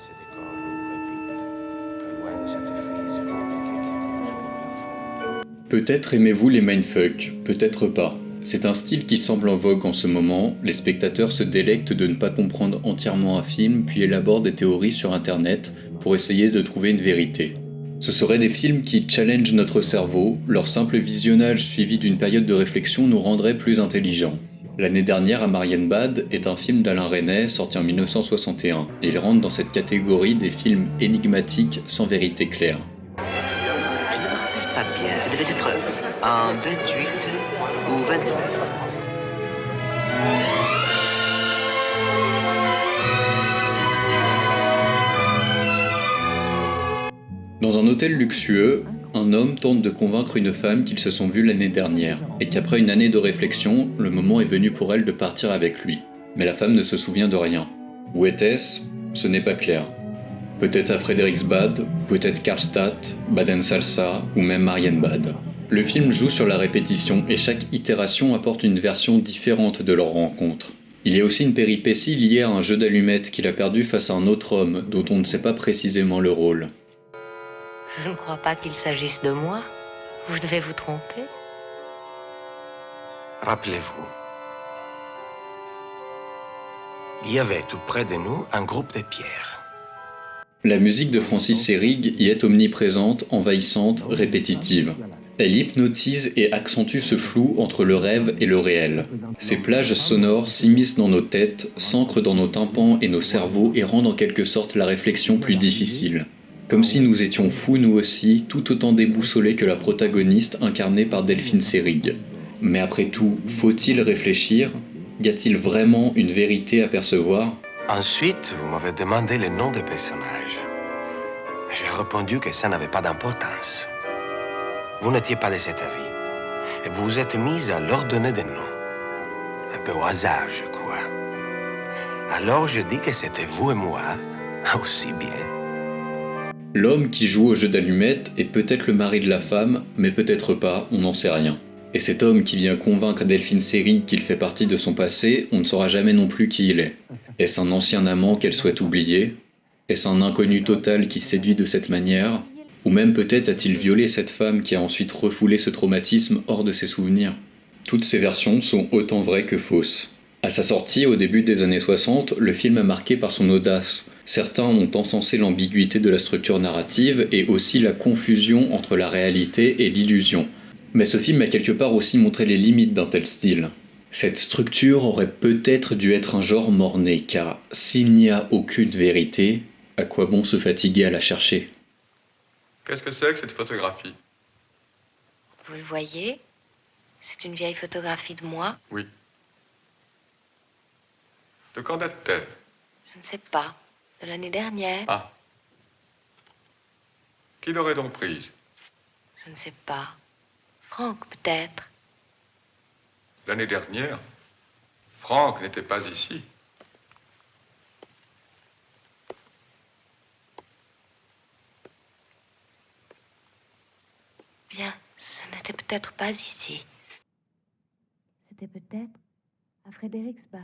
Ces décors lourds et vides, très loin de cette frise compliquée qui coule sur le plafond. Peut-être aimez-vous les mindfuck, peut-être pas. C'est un style qui semble en vogue en ce moment, les spectateurs se délectent de ne pas comprendre entièrement un film puis élaborent des théories sur internet pour essayer de trouver une vérité. Ce seraient des films qui challengent notre cerveau, leur simple visionnage suivi d'une période de réflexion nous rendrait plus intelligents. L'année dernière, Marienbad est un film d'Alain Resnais sorti en 1961, et il rentre dans cette catégorie des films énigmatiques sans vérité claire. Pas bien, ça devait être en 28 ou 29. Dans un hôtel luxueux, un homme tente de convaincre une femme qu'ils se sont vus l'année dernière, et qu'après une année de réflexion, le moment est venu pour elle de partir avec lui. Mais la femme ne se souvient de rien. Où était-ce? Ce n'est pas clair. Peut-être à Frederiksbad, peut-être Karlstadt, Baden-Salza ou même Marienbad. Le film joue sur la répétition et chaque itération apporte une version différente de leur rencontre. Il y a aussi une péripétie liée à un jeu d'allumettes qu'il a perdu face à un autre homme dont on ne sait pas précisément le rôle. Je ne crois pas qu'il s'agisse de moi. Vous devez vous tromper. Rappelez-vous, il y avait tout près de nous un groupe de pierres. La musique de Francis Seyrig y est omniprésente, envahissante, répétitive. Elle hypnotise et accentue ce flou entre le rêve et le réel. Ces plages sonores s'immiscent dans nos têtes, s'ancrent dans nos tympans et nos cerveaux et rendent en quelque sorte la réflexion plus difficile. Comme si nous étions fous nous aussi, tout autant déboussolés que la protagoniste incarnée par Delphine Seyrig. Mais après tout, faut-il réfléchir? Y a-t-il vraiment une vérité à percevoir? Ensuite, vous m'avez demandé les noms des personnages. J'ai répondu que ça n'avait pas d'importance. Vous n'étiez pas de cet avis. Et vous vous êtes mis à leur donner des noms. Un peu au hasard, je crois. Alors je dis que c'était vous et moi, aussi bien. L'homme qui joue au jeu d'allumettes est peut-être le mari de la femme, mais peut-être pas, on n'en sait rien. Et cet homme qui vient convaincre Delphine Seyrig qu'il fait partie de son passé, on ne saura jamais non plus qui il est. Est-ce un ancien amant qu'elle souhaite oublier? Est-ce un inconnu total qui séduit de cette manière? Ou même peut-être a-t-il violé cette femme qui a ensuite refoulé ce traumatisme hors de ses souvenirs? Toutes ces versions sont autant vraies que fausses. À sa sortie, au début des années 60, le film est marqué par son audace. Certains ont encensé l'ambiguïté de la structure narrative et aussi la confusion entre la réalité et l'illusion. Mais ce film a quelque part aussi montré les limites d'un tel style. Cette structure aurait peut-être dû être un genre mort-né, car s'il n'y a aucune vérité, à quoi bon se fatiguer à la chercher? Qu'est-ce que c'est que cette photographie? Vous le voyez? C'est une vieille photographie de moi. Oui. De quand date-t-elle? Je ne sais pas. De l'année dernière. Ah. Qui l'aurait donc prise? Je ne sais pas. Franck, peut-être. L'année dernière, Franck n'était pas ici. Bien, ce n'était peut-être pas ici. C'était peut-être à Frederiksbad.